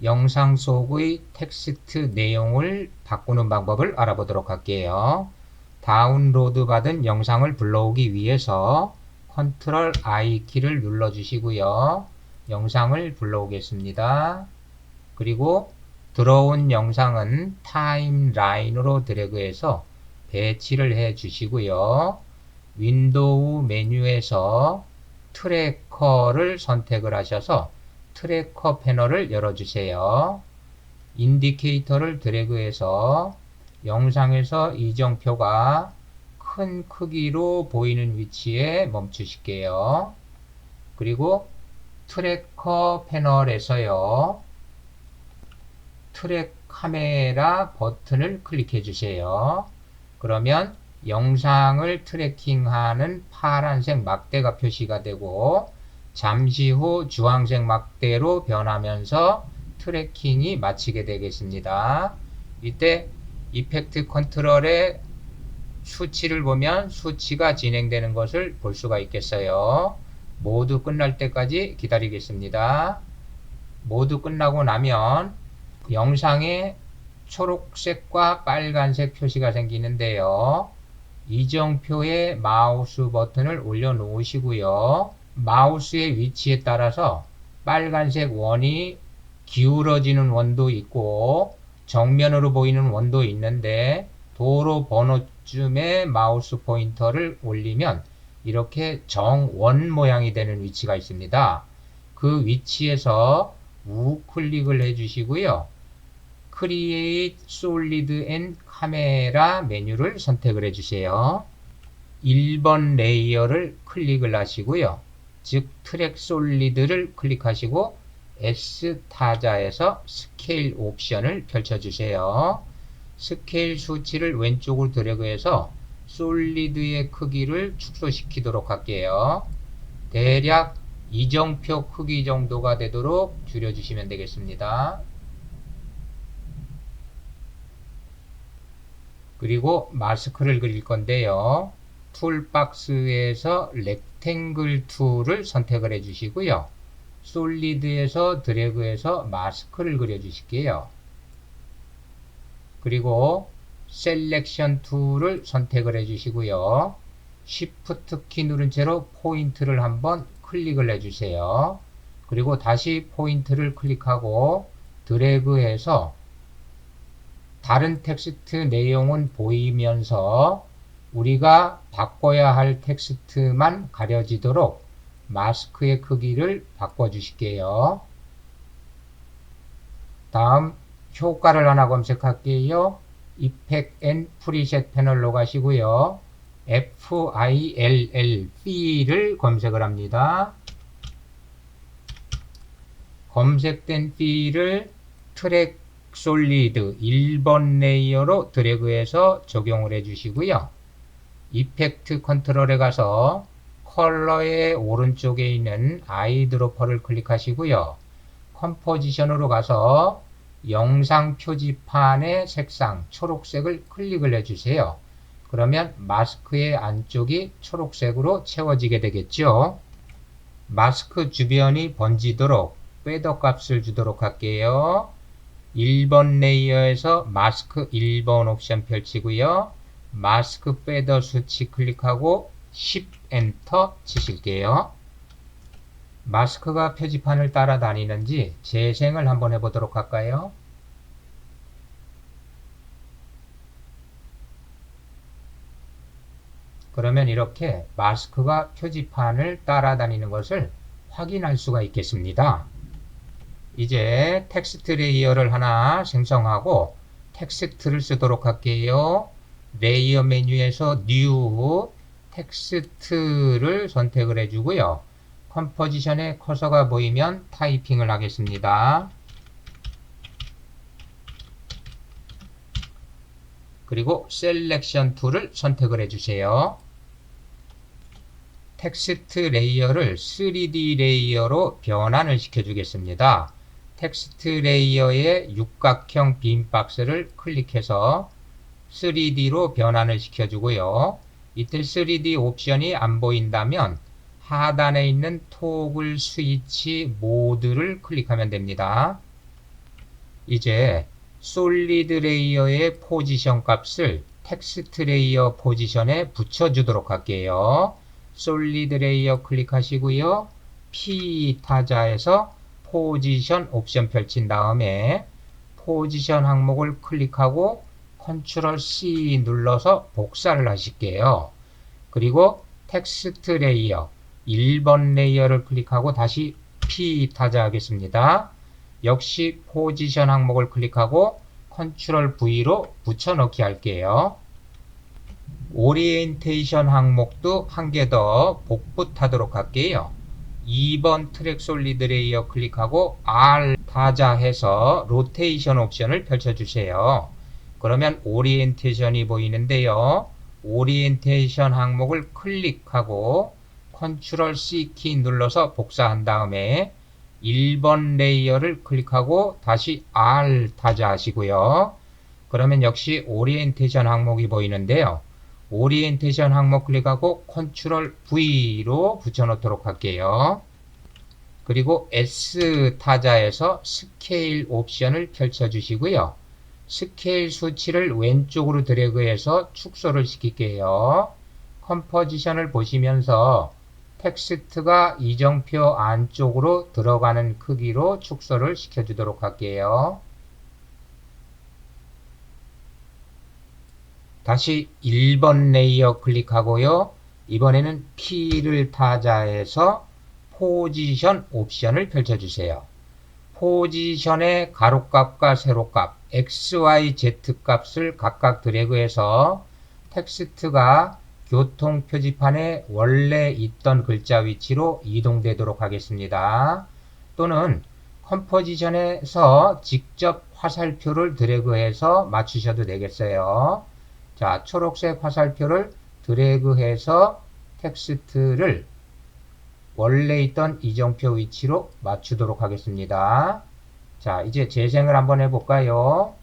영상 속의 텍스트 내용을 바꾸는 방법을 알아보도록 할게요. 다운로드 받은 영상을 불러오기 위해서 컨트롤 I 키를 눌러 주시고요. 영상을 불러오겠습니다. 그리고 들어온 영상은 타임라인으로 드래그해서 배치를 해 주시고요. 윈도우 메뉴에서 트래커를 선택을 하셔서 트래커 패널을 열어주세요. 인디케이터를 드래그해서 영상에서 이정표가 큰 크기로 보이는 위치에 멈추실게요. 그리고 트래커 패널에서요. 트랙 카메라 버튼을 클릭해 주세요. 그러면 영상을 트래킹하는 파란색 막대가 표시가 되고 잠시 후 주황색 막대로 변하면서 트래킹이 마치게 되겠습니다. 이때 이펙트 컨트롤의 수치를 보면 수치가 진행되는 것을 볼 수가 있겠어요. 모두 끝날 때까지 기다리겠습니다. 모두 끝나고 나면 영상에 초록색과 빨간색 표시가 생기는데요. 이정표의 마우스 버튼을 올려 놓으시고요. 마우스의 위치에 따라서 빨간색 원이 기울어지는 원도 있고 정면으로 보이는 원도 있는데 도로 번호쯤에 마우스 포인터를 올리면 이렇게 정원 모양이 되는 위치가 있습니다. 그 위치에서 우클릭을 해주시고요. Create Solid and Camera 메뉴를 선택을 해주세요. 1번 레이어를 클릭을 하시고요. 즉 트랙 솔리드를 클릭하시고 S 타자에서 스케일 옵션을 펼쳐주세요. 스케일 수치를 왼쪽으로 드래그해서 솔리드의 크기를 축소시키도록 할게요. 대략 이정표 크기 정도가 되도록 줄여주시면 되겠습니다. 그리고 마스크를 그릴 건데요. 툴박스에서 렉탱글 툴을 선택을 해 주시고요. 솔리드에서 드래그해서 마스크를 그려 주실게요. 그리고 셀렉션 툴을 선택을 해 주시고요. Shift 키 누른 채로 포인트를 한번 클릭을 해 주세요. 그리고 다시 포인트를 클릭하고 드래그해서 다른 텍스트 내용은 보이면서 우리가 바꿔야 할 텍스트만 가려지도록 마스크의 크기를 바꿔 주실게요. 다음 효과를 하나 검색할게요. 이펙트 앤 프리셋 패널로 가시고요. FILL 검색을 합니다. 검색된 필을 트랙 솔리드 1번 레이어로 드래그해서 적용을 해 주시고요. 이펙트 컨트롤에 가서 컬러의 오른쪽에 있는 아이드로퍼를 클릭하시고요. 컴포지션으로 가서 영상 표지판의 색상 초록색을 클릭을 해 주세요. 그러면 마스크의 안쪽이 초록색으로 채워지게 되겠죠. 마스크 주변이 번지도록 패더 값을 주도록 할게요. 1번 레이어에서 마스크 1번 옵션 펼치고요. 마스크 패더 수치 클릭하고 10 엔터 치실게요. 마스크가 표지판을 따라다니는지 재생을 한번 해보도록 할까요? 그러면 이렇게 마스크가 표지판을 따라다니는 것을 확인할 수가 있겠습니다. 이제 텍스트 레이어를 하나 생성하고 텍스트를 쓰도록 할게요. 레이어 메뉴에서 뉴 텍스트를 선택을 해주고요. 컴포지션에 커서가 보이면 타이핑을 하겠습니다. 그리고 셀렉션 툴을 선택을 해주세요. 텍스트 레이어를 3D 레이어로 변환을 시켜주겠습니다. 텍스트 레이어의 육각형 빈 박스를 클릭해서 3D로 변환을 시켜주고요. 이때 3D 옵션이 안 보인다면 하단에 있는 토글 스위치 모드를 클릭하면 됩니다. 이제 솔리드 레이어의 포지션 값을 텍스트 레이어 포지션에 붙여주도록 할게요. 솔리드 레이어 클릭하시고요. P 타자에서 포지션 옵션 펼친 다음에 포지션 항목을 클릭하고 컨트롤 C 눌러서 복사를 하실게요. 그리고 텍스트 레이어 1번 레이어를 클릭하고 다시 P 타자 하겠습니다. 역시 포지션 항목을 클릭하고 컨트롤 V로 붙여넣기 할게요. 오리엔테이션 항목도 한 개 더 복붙하도록 할게요. 2번 트랙 솔리드 레이어 클릭하고 R 타자 해서 로테이션 옵션을 펼쳐주세요. 그러면 오리엔테이션이 보이는데요. 오리엔테이션 항목을 클릭하고 컨트롤 C 키 눌러서 복사한 다음에 1번 레이어를 클릭하고 다시 R 타자 하시고요. 그러면 역시 오리엔테이션 항목이 보이는데요. 오리엔테이션 항목 클릭하고 컨트롤 V로 붙여놓도록 할게요. 그리고 S 타자에서 스케일 옵션을 펼쳐주시고요. 스케일 수치를 왼쪽으로 드래그해서 축소를 시킬게요. 컴포지션을 보시면서 텍스트가 이정표 안쪽으로 들어가는 크기로 축소를 시켜주도록 할게요. 다시 1번 레이어 클릭하고요. 이번에는 P를 타자해서 포지션 옵션을 펼쳐주세요. 포지션의 가로값과 세로값, X, Y, Z 값을 각각 드래그해서 텍스트가 교통 표지판에 원래 있던 글자 위치로 이동되도록 하겠습니다. 또는 컴포지션에서 직접 화살표를 드래그해서 맞추셔도 되겠어요. 자, 초록색 화살표를 드래그해서 텍스트를 원래 있던 이정표 위치로 맞추도록 하겠습니다. 자, 이제 재생을 한번 해볼까요?